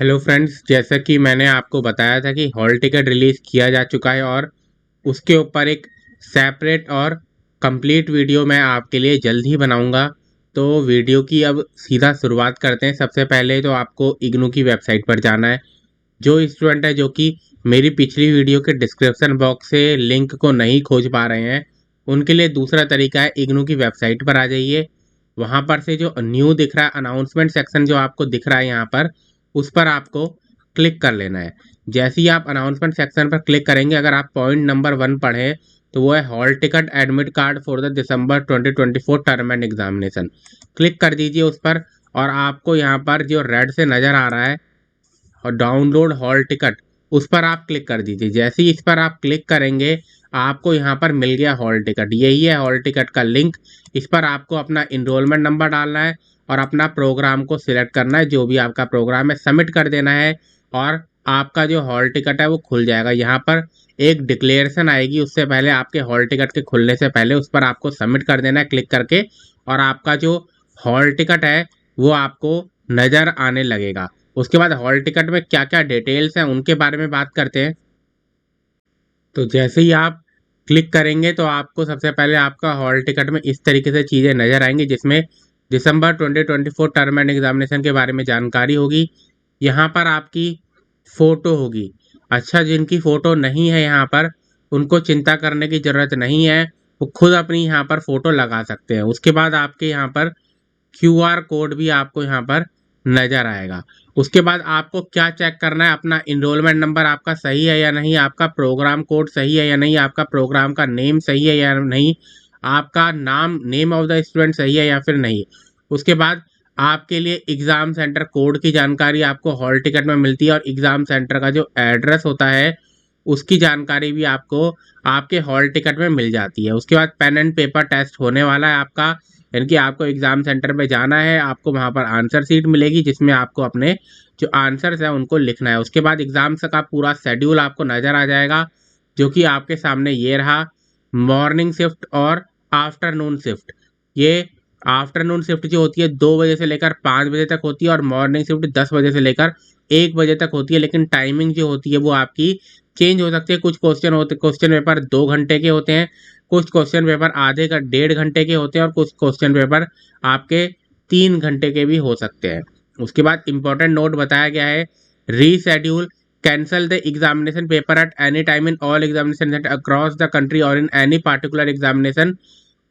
Hello friends, जैसा कि मैंने आपको बताया था कि हॉल टिकट रिलीज़ किया जा चुका है और उसके ऊपर एक सेपरेट और कंप्लीट वीडियो मैं आपके लिए जल्द ही बनाऊंगा। तो वीडियो की अब सीधा शुरुआत करते हैं। सबसे पहले तो आपको इग्नू की वेबसाइट पर जाना है। जो स्टूडेंट है जो कि मेरी पिछली वीडियो के डिस्क्रिप्शन बॉक्स से लिंक को नहीं खोज पा रहे हैं, उनके लिए दूसरा तरीका है, इग्नू की वेबसाइट पर आ जाइए। वहाँ पर से जो न्यू दिख रहा है, अनाउंसमेंट सेक्शन जो आपको दिख रहा है यहाँ पर, उस पर आपको क्लिक कर लेना है। जैसे ही आप अनाउंसमेंट सेक्शन पर क्लिक करेंगे, अगर आप पॉइंट नंबर 1 पढ़ें तो वो है hall ticket admit card for the December 2024 term end examination. Click कर दीजिए उस पर और आपको यहाँ पर जो रेड से नज़र आ रहा है और डाउनलोड हॉल टिकट, उस पर आप क्लिक कर दीजिए। जैसे ही इस पर आप क्लिक करेंगे, आपको यहाँ पर मिल गया हॉल टिकट। यही है हॉल टिकट का लिंक। इस पर आपको अपना इनरोलमेंट नंबर डालना है और अपना प्रोग्राम को सिलेक्ट करना है, जो भी आपका प्रोग्राम है सबमिट कर देना है और आपका जो हॉल टिकट है वो खुल जाएगा। यहाँ पर एक डिक्लेरेशन आएगी, उससे पहले आपके हॉल टिकट के खुलने से पहले उस पर आपको सबमिट कर देना है क्लिक करके, और आपका जो हॉल टिकट है वो आपको नज़र आने लगेगा। उसके बाद हॉल टिकट में क्या क्या डिटेल्स हैं उनके बारे में बात करते हैं। तो जैसे ही आप क्लिक करेंगे तो आपको सबसे पहले आपका हॉल टिकट में इस तरीके से चीज़ें नज़र आएंगी, जिसमें दिसंबर 2024 टर्म एंड एग्जामिनेशन के बारे में जानकारी होगी। यहाँ पर आपकी फ़ोटो होगी। अच्छा, जिनकी फ़ोटो नहीं है यहाँ पर, उनको चिंता करने की ज़रूरत नहीं है, वो खुद अपनी यहाँ पर फ़ोटो लगा सकते हैं। उसके बाद आपके यहाँ पर क्यूआर कोड भी आपको यहाँ पर नज़र आएगा। उसके बाद आपको क्या चेक करना है, अपना इनरोलमेंट नंबर आपका सही है या नहीं, आपका प्रोग्राम कोड सही है या नहीं, आपका प्रोग्राम का नेम सही है या नहीं, आपका नाम, नेम ऑफ द स्टूडेंट सही है या फिर नहीं। उसके बाद आपके लिए एग्ज़ाम सेंटर कोड की जानकारी आपको हॉल टिकट में मिलती है और एग्ज़ाम सेंटर का जो एड्रेस होता है उसकी जानकारी भी आपको आपके हॉल टिकट में मिल जाती है। उसके बाद पेन एंड पेपर टेस्ट होने वाला है आपका, यानी कि आपको एग्ज़ाम सेंटर पे जाना है, आपको वहाँ पर आंसर शीट मिलेगी जिसमें आपको अपने जो आंसर्स हैं उनको लिखना है। उसके बाद एग्ज़ाम्स का पूरा शेड्यूल आपको नज़र आ जाएगा, जो कि आपके सामने ये रहा। मॉर्निंग शिफ्ट और आफ्टरनून शिफ्ट। ये आफ्टरनून शिफ्ट जो होती है 2 बजे से लेकर 5 बजे तक होती है और मॉर्निंग शिफ्ट 10 बजे से लेकर 1 बजे तक होती है। लेकिन टाइमिंग जो होती है वो आपकी चेंज हो सकती है। कुछ क्वेश्चन पेपर 2 घंटे के होते हैं, कुछ क्वेश्चन पेपर आधे का 1.5 घंटे के होते हैं और कुछ क्वेश्चन पेपर आपके 3 घंटे के भी हो सकते हैं। उसके बाद इंपॉर्टेंट नोट बताया गया है, reschedule cancel the examination paper at any time in all examination centre across the country और इन एनी पार्टिकुलर एग्जामिनेशन।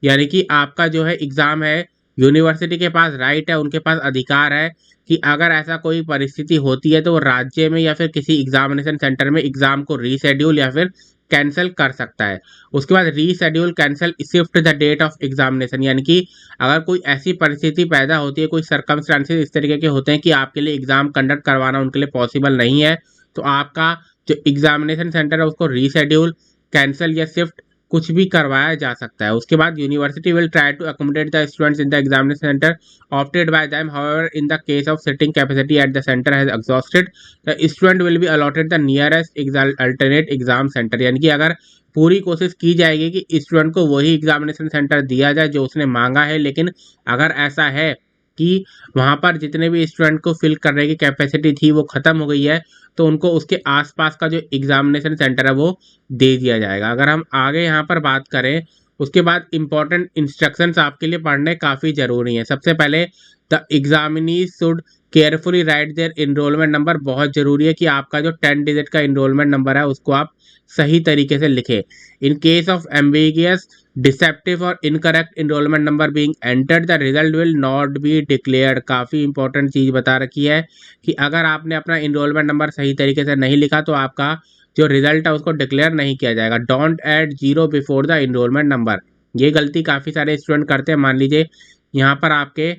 यानी कि आपका जो है एग्ज़ाम है, यूनिवर्सिटी के पास राइट है, उनके पास अधिकार है कि अगर ऐसा कोई परिस्थिति होती है तो वो राज्य में या फिर किसी एग्जामिनेशन सेंटर में एग्ज़ाम को रीशेड्यूल या फिर कैंसिल कर सकता है। उसके बाद reschedule cancel shift the date of examination, यानी कि अगर कोई ऐसी परिस्थिति पैदा होती है, कोई सर्कमस्टांसेस इस तरीके के होते हैं कि आपके लिए एग्ज़ाम कंडक्ट करवाना उनके लिए पॉसिबल नहीं है, तो आपका जो एग्जामिनेशन सेंटर है उसको रीशेड्यूल, कैंसिल या शिफ्ट कुछ भी करवाया जा सकता है। उसके बाद university will try to accommodate the students in the examination centre opted by them, however in the case of sitting capacity at the centre has exhausted the student will be allotted the nearest alternate exam centre. यानी कि अगर पूरी कोशिश की जाएगी कि student को वही एग्जामिनेशन सेंटर दिया जाए जो उसने मांगा है, लेकिन अगर ऐसा है कि वहाँ पर जितने भी स्टूडेंट को फिल करने की कैपेसिटी थी वो ख़त्म हो गई है, तो उनको उसके आसपास का जो एग्जामिनेशन सेंटर है वो दे दिया जाएगा। अगर हम आगे यहाँ पर बात करें, उसके बाद इंपॉर्टेंट इंस्ट्रक्शंस आपके लिए पढ़ने काफ़ी ज़रूरी हैं। सबसे पहले, the examinees should carefully write their enrolment number. बहुत ज़रूरी है कि आपका जो 10 डिजिट का इनरोलमेंट नंबर है उसको आप सही तरीके से लिखें। In case of ambiguous, deceptive और incorrect enrolment number being entered, the result will not be declared. काफ़ी इंपॉर्टेंट चीज़ बता रखी है कि अगर आपने अपना इनरोलमेंट नंबर सही तरीके से नहीं लिखा तो आपका जो रिजल्ट है उसको डिक्लेयर नहीं किया जाएगा। Don't add zero before the enrolment number. ये गलती काफ़ी सारे स्टूडेंट करते हैं। मान लीजिए यहाँ पर आपके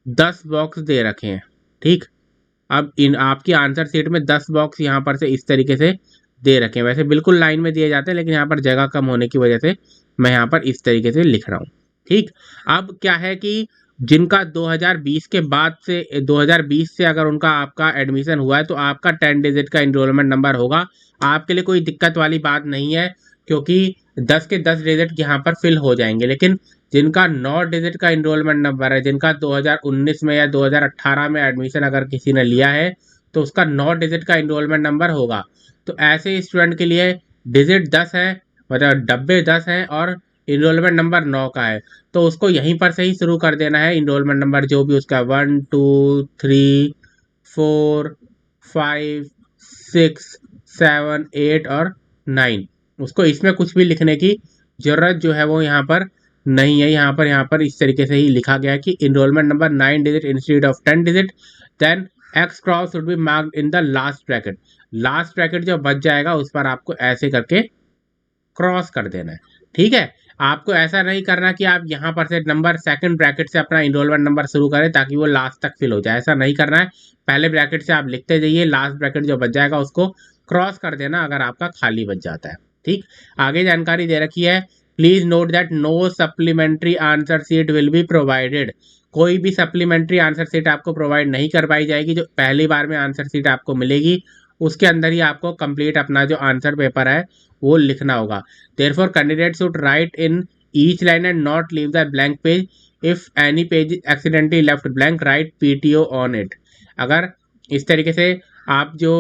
10 बॉक्स दे रखे हैं, ठीक। अब इन आपकी आंसर शीट में 10 बॉक्स यहाँ पर से इस तरीके से दे रखे हैं। वैसे बिल्कुल लाइन में दिए जाते हैं, लेकिन यहाँ पर जगह कम होने की वजह से मैं यहाँ पर इस तरीके से लिख रहा हूँ, ठीक। अब क्या है कि जिनका 2020 के बाद से 2020 से अगर उनका आपका एडमिशन हुआ है तो आपका 10 डिजिट का इनरोलमेंट नंबर होगा। आपके लिए कोई दिक्कत वाली बात नहीं है, क्योंकि 10 के 10 डिजिट यहाँ पर फिल हो जाएंगे। लेकिन जिनका 9 डिजिट का इनरोलमेंट नंबर है, जिनका 2019 में या 2018 में एडमिशन अगर किसी ने लिया है, तो उसका 9 डिजिट का इनरोलमेंट नंबर होगा। तो ऐसे स्टूडेंट के लिए डिजिट 10 है, मतलब डब्बे 10 हैं और इनरोलमेंट नंबर 9 का है, तो उसको यहीं पर से ही शुरू कर देना है। इनरोलमेंट नंबर जो भी उसका 1 2 3 4 5 6 7 8 और 9, उसको इसमें कुछ भी लिखने की जरूरत जो है वो यहाँ पर नहीं है। यहाँ पर इस तरीके से ही लिखा गया है कि enrolment number 9 digit instead of 10 digit, then X cross should be marked in the last bracket. Last bracket जो बच जाएगा उस पर आपको ऐसे करके क्रॉस कर देना है। ठीक है, आपको ऐसा नहीं करना कि आप यहाँ पर से नंबर सेकंड ब्रैकेट से अपना इनरोलमेंट नंबर शुरू करें ताकि वो लास्ट तक फिल हो जाए, ऐसा नहीं करना है। पहले ब्रैकेट से आप लिखते जाइए, लास्ट ब्रैकेट जो बच जाएगा उसको क्रॉस कर देना अगर आपका खाली बच जाता है। ठीक, आगे जानकारी दे रखी है, please note that no supplementary answer sheet will be provided. कोई भी सप्लीमेंट्री आंसर सीट आपको प्रोवाइड नहीं कर पाई जाएगी। जो पहली बार में आंसर सीट आपको मिलेगी उसके अंदर ही आपको कंप्लीट अपना जो आंसर पेपर है वो लिखना होगा। Therefore, candidates should write in each line and not leave the blank page. If any page is accidentally left blank, write PTO on it. अगर इस तरीके से आप जो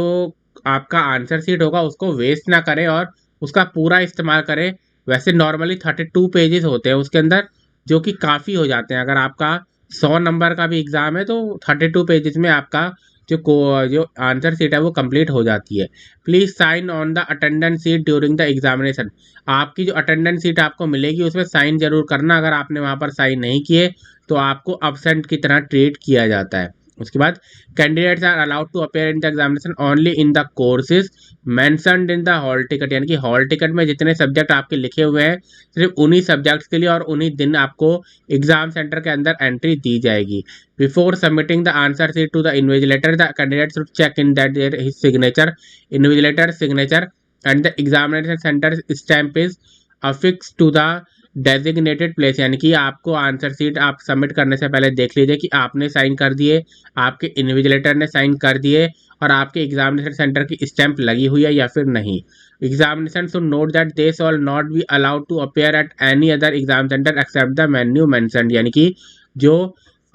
आपका आंसर सीट होगा उसको वेस्ट ना करें और उसका पूरा इस्तेमाल करें। वैसे नॉर्मली 32 पेजेस होते हैं उसके अंदर, जो कि काफ़ी हो जाते हैं। अगर आपका 100 नंबर का भी एग्ज़ाम है तो 32 पेजेस में आपका जो आंसर सीट है वो कंप्लीट हो जाती है। Please sign on the attendance sheet during the examination. आपकी जो अटेंडेंस सीट आपको मिलेगी उसमें साइन जरूर करना। अगर आपने वहां पर साइन नहीं किए तो आपको अब्सेंट की तरह ट्रीट किया जाता है। उसके बाद candidates are allowed to appear in the examination only in the courses mentioned in the hall ticket, यानी कि हॉल टिकट में जितने सब्जेक्ट आपके लिखे हुए हैं सिर्फ उन्हीं सब्जेक्ट्स के लिए और उन्हीं दिन आपको एग्जाम सेंटर के अंदर एंट्री दी जाएगी। Before submitting the answer sheet to the invigilator, the candidate should check in that his signature, invigilator's signature, and the examination center stamp is affixed to the designated place. यानी कि आपको answer sheet आप submit करने से पहले देख लीजिए कि आपने साइन कर दिए, आपके इन्विजिलेटर ने साइन कर दिए और आपके एग्जामिनेशन सेंटर की स्टैंप लगी हुई है या फिर नहीं। Examination should note that they shall not be allowed to appear at any other exam centre except the venue mentioned. यानी कि जो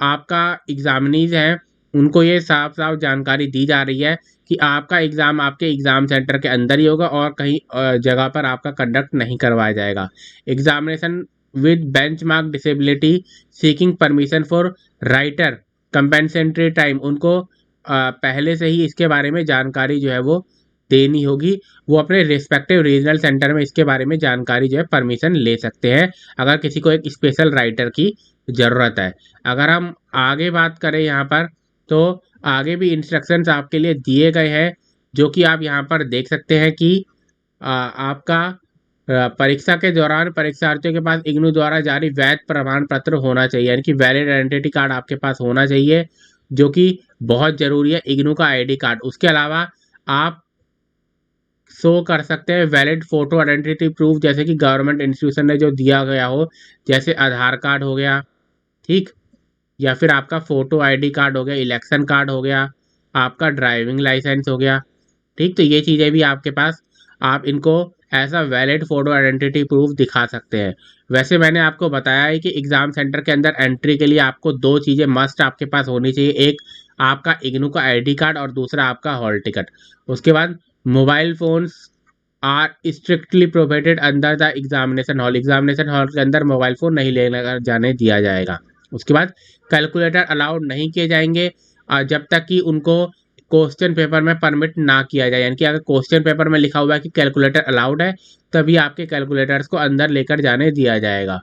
आपका एग्जामिनीज हैं उनको ये साफ साफ जानकारी दी जा रही है कि आपका एग्ज़ाम आपके एग्ज़ाम सेंटर के अंदर ही होगा और कहीं जगह पर आपका कंडक्ट नहीं करवाया जाएगा। Examination with benchmark disability seeking permission for writer compensatory time, उनको पहले से ही इसके बारे में जानकारी जो है वो देनी होगी। वो अपने रिस्पेक्टिव रीजनल सेंटर में इसके बारे में जानकारी जो है परमिशन ले सकते हैं अगर किसी को एक स्पेशल राइटर की ज़रूरत है। अगर हम आगे बात करें यहाँ पर तो आगे भी इंस्ट्रक्शंस आपके लिए दिए गए हैं जो कि आप यहाँ पर देख सकते हैं कि आपका परीक्षा के दौरान परीक्षार्थियों के पास इग्नू द्वारा जारी वैध प्रमाण पत्र होना चाहिए, यानी कि वैलिड आइडेंटिटी कार्ड आपके पास होना चाहिए जो कि बहुत ज़रूरी है, इग्नू का आईडी कार्ड। उसके अलावा आप शो कर सकते हैं वैलिड फोटो आइडेंटिटी प्रूफ, जैसे कि गवर्नमेंट इंस्टीट्यूशन ने जो दिया गया हो, जैसे आधार कार्ड हो गया, ठीक, या फिर आपका फ़ोटो आईडी कार्ड हो गया, इलेक्शन कार्ड हो गया, आपका ड्राइविंग लाइसेंस हो गया, ठीक। तो ये चीज़ें भी आपके पास, आप इनको ऐसा वैलिड फ़ोटो आइडेंटिटी प्रूफ दिखा सकते हैं। वैसे मैंने आपको बताया है कि एग्ज़ाम सेंटर के अंदर एंट्री के लिए आपको 2 चीज़ें मस्ट आपके पास होनी चाहिए, एक आपका इग्नू का आईडी कार्ड और दूसरा आपका हॉल टिकट। उसके बाद mobile phones are strictly prohibited under the examination hall. Examination hall के अंदर मोबाइल फ़ोन नहीं लेकर जाने दिया जाएगा। उसके बाद कैलकुलेटर अलाउड नहीं किए जाएंगे जब तक कि उनको क्वेश्चन पेपर में परमिट ना किया जाए, यानी कि अगर क्वेश्चन पेपर में लिखा हुआ है कि कैलकुलेटर अलाउड है तभी आपके कैलकुलेटर्स को अंदर लेकर जाने दिया जाएगा।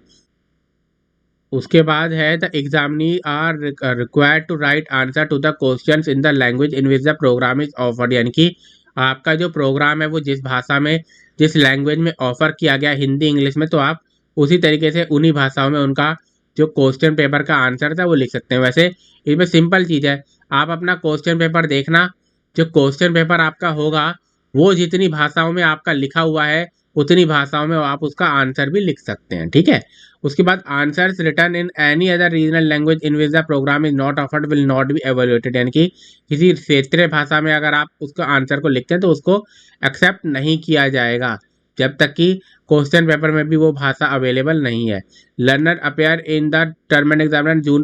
उसके बाद है the examinee are required to write answer to the questions in the language in which the programme is offered, यानी कि आपका जो प्रोग्राम है वो जिस भाषा में जिस लैंग्वेज में ऑफर किया गया, हिंदी इंग्लिश में, तो आप उसी तरीके से उन्हीं भाषाओं में उनका जो क्वेश्चन पेपर का आंसर था वो लिख सकते हैं। वैसे इसमें सिंपल चीज़ है, आप अपना क्वेश्चन पेपर देखना, जो क्वेश्चन पेपर आपका होगा वो जितनी भाषाओं में आपका लिखा हुआ है उतनी भाषाओं में आप उसका आंसर भी लिख सकते हैं, ठीक है। उसके बाद answers return in any other regional language in which the programme is not offered will not be evaluated, यानी कि किसी क्षेत्रीय भाषा में अगर आप उसका आंसर को लिखते हैं तो उसको एक्सेप्ट नहीं किया जाएगा जब तक कि क्वेश्चन पेपर में भी वो भाषा अवेलेबल नहीं है। Learner appear in the term end examination June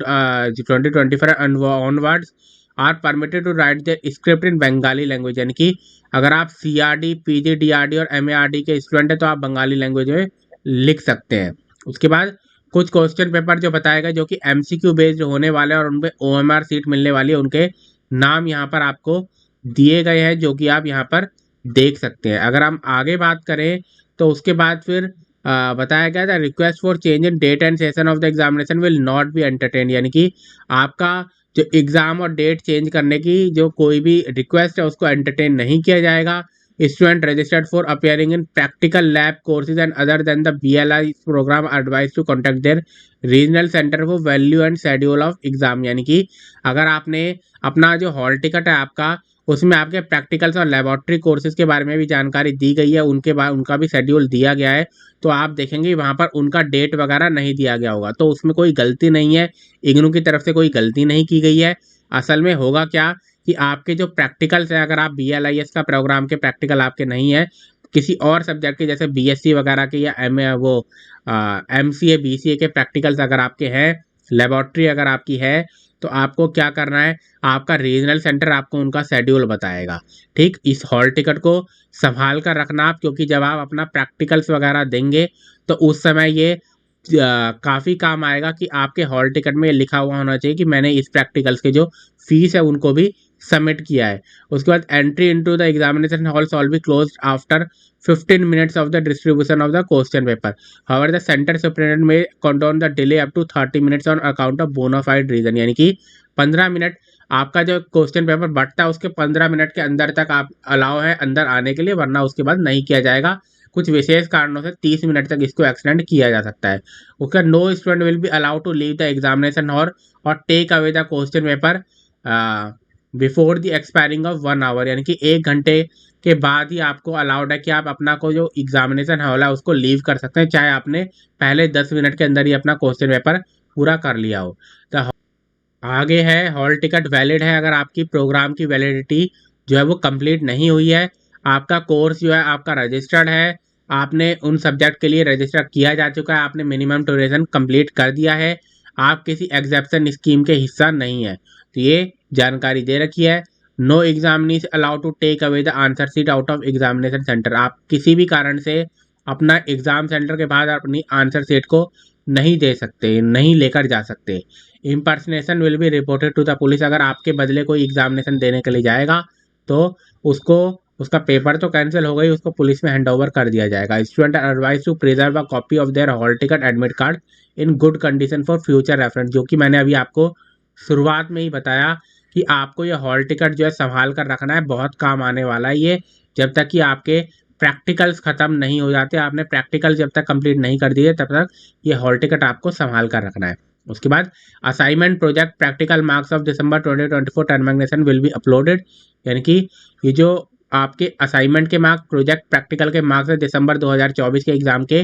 2024 onwards are permitted to write their script in Bengali language, यानी कि अगर आप CRD, PG, DRD और MARD के स्टूडेंट हैं तो आप बंगाली लैंग्वेज में लिख सकते हैं। उसके बाद कुछ क्वेश्चन पेपर जो बताए गए जो कि MCQ बेस्ड होने वाले हैं और उनपे OMR सीट मिलने वाली है, उनके नाम यहाँ पर आपको दिए गए हैं जो कि आप यहाँ पर देख सकते हैं। अगर हम आगे बात करें तो उसके बाद फिर बताया गया था request for change in date and session of the examination will not be entertain, यानी कि आपका जो एग्जाम और डेट चेंज करने की जो कोई भी रिक्वेस्ट है उसको एंटरटेन नहीं किया जाएगा। Student registered for appearing in practical lab courses and other than the BLI programme advise to contact their regional centre for value and schedule of exam, यानी कि अगर आपने अपना जो हॉल टिकट है आपका उसमें आपके प्रैक्टिकल्स और लेबोरेटरी कोर्सेज के बारे में भी जानकारी दी गई है, उनके बाद उनका भी शेड्यूल दिया गया है, तो आप देखेंगे वहाँ पर उनका डेट वगैरह नहीं दिया गया होगा, तो उसमें कोई गलती नहीं है, इग्नू की तरफ से कोई गलती नहीं की गई है। असल में होगा क्या कि आपके जो प्रैक्टिकल्स है, अगर आप BLIS का प्रोग्राम के प्रैक्टिकल आपके नहीं है, किसी और सब्जेक्ट के जैसे BSc वगैरह के या MCA BCA के प्रैक्टिकल्स अगर आपके हैं, लेबोरेटरी अगर आपकी है, तो आपको क्या करना है, आपका रीजनल सेंटर आपको उनका शेड्यूल बताएगा। ठीक, इस हॉल टिकट को संभाल कर रखना आप, क्योंकि जब आप अपना प्रैक्टिकल्स वगैरह देंगे तो उस समय ये काफ़ी काम आएगा कि आपके हॉल टिकट में लिखा हुआ होना चाहिए कि मैंने इस प्रैक्टिकल्स के जो फीस है उनको भी सबमिट किया है। उसके बाद entry into the examination hall shawl be closed after 15 minutes of the distribution of the question paper. However, the center superintendent may condone the delay up to 30 minutes on account of bona fide reason, यानी कि 15 minute आपका जो question paper बढ़ता है उसके 15 minute के अंदर तक आप अलाउ है अंदर आने के लिए, वरना उसके बाद नहीं किया जाएगा। कुछ विशेष कारणों से 30 मिनट तक इसको एक्सटेंड किया जा सकता है। उसका no student will be allowed to leave the examination hall और take away the question paper before the expiring of 1 hour, यानी कि 1 घंटे के बाद ही आपको अलाउड है कि आप अपना को जो एग्जामिनेशन हॉल है उसको लीव कर सकते हैं, चाहे आपने पहले 10 मिनट के अंदर ही अपना क्वेश्चन पेपर पूरा कर लिया हो। तो आगे है हॉल टिकट वैलिड है अगर आपकी प्रोग्राम की वैलिडिटी जो है वो कंप्लीट नहीं हुई है, आपका कोर्स जो है आपका रजिस्टर्ड है, आपने उन सब्जेक्ट के लिए रजिस्टर किया जा चुका है, आपने मिनिमम ड्यूरेशन कंप्लीट कर दिया है, आप किसी एग्जेप्शन स्कीम के हिस्सा नहीं है, तो ये जानकारी दे रखी है। No examinee allowed to take away the answer sheet out of examination centre, आप किसी भी कारण से अपना एग्जाम सेंटर के बाद अपनी आंसर सीट को नहीं दे सकते, नहीं लेकर जा सकते। Impersonation will be reported to the police, अगर आपके बदले कोई एग्जामिनेशन देने के लिए जाएगा तो उसको उसका पेपर तो कैंसिल हो गई, उसको पुलिस में हैंड ओवर कर दिया जाएगा। Student are advise to preserve a copy of their hall ticket admit card in good condition for future reference, जो कि मैंने अभी आपको शुरुआत में ही बताया कि आपको ये हॉल टिकट जो है संभाल कर रखना है, बहुत काम आने वाला है ये, जब तक कि आपके प्रैक्टिकल्स ख़त्म नहीं हो जाते, आपने प्रैक्टिकल जब तक कंप्लीट नहीं कर दिए तब तक ये हॉल टिकट आपको संभाल कर रखना है। उसके बाद assignment project practical marks of December 2024 termination will be uploaded, यानी कि ये जो आपके असाइनमेंट के मार्क्स, प्रोजेक्ट प्रैक्टिकल के मार्क्स है दिसंबर 2024 के एग्ज़ाम के,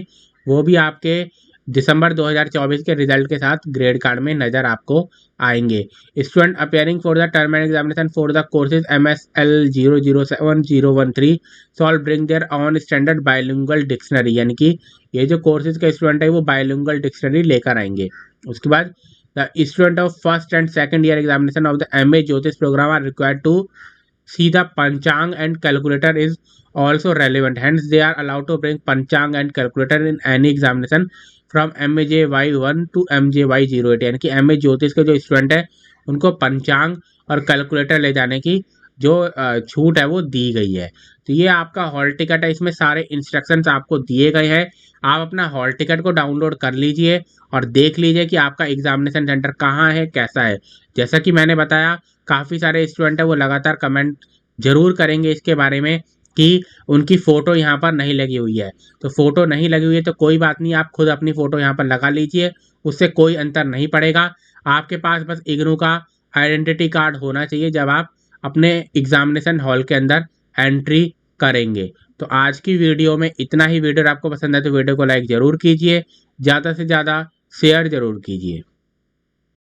वो भी आपके दिसंबर 2024 के रिजल्ट के साथ ग्रेड कार्ड में नज़र आपको आएंगे। Student appearing for the term end examination for the courses MSL 007013 solve bring their on standard bilingual dictionary, यानी कि ये जो कोर्सेज के स्टूडेंट है वो बायलिंगुअल डिक्शनरी लेकर आएंगे। उसके बाद the student of first and second year examination of the MA Jyotish programme are required to see the panchang and calculator is also relevant, hence they are allowed to bring panchang and calculator in any examination from MJY1 to MJY08, यानी कि MA ज्योतिष के जो student है उनको पंचांग और calculator ले जाने की जो छूट है वो दी गई है। तो ये आपका हॉल टिकट है, इसमें सारे इंस्ट्रक्शंस आपको दिए गए हैं, आप अपना हॉल टिकट को डाउनलोड कर लीजिए और देख लीजिए कि आपका एग्जामिनेशन सेंटर कहाँ है, कैसा है। जैसा कि मैंने बताया काफ़ी सारे स्टूडेंट है वो लगातार कमेंट जरूर करेंगे इसके बारे में कि उनकी फ़ोटो यहाँ पर नहीं लगी हुई है, तो फ़ोटो नहीं लगी हुई है तो कोई बात नहीं, आप खुद अपनी फ़ोटो यहाँ पर लगा लीजिए, उससे कोई अंतर नहीं पड़ेगा। आपके पास बस इग्नू का आइडेंटिटी कार्ड होना चाहिए जब आप अपने एग्जामिनेशन हॉल के अंदर एंट्री करेंगे। तो आज की वीडियो में इतना ही। वीडियो आपको पसंद है तो वीडियो को लाइक ज़रूर कीजिए, ज़्यादा से ज़्यादा शेयर ज़रूर कीजिए।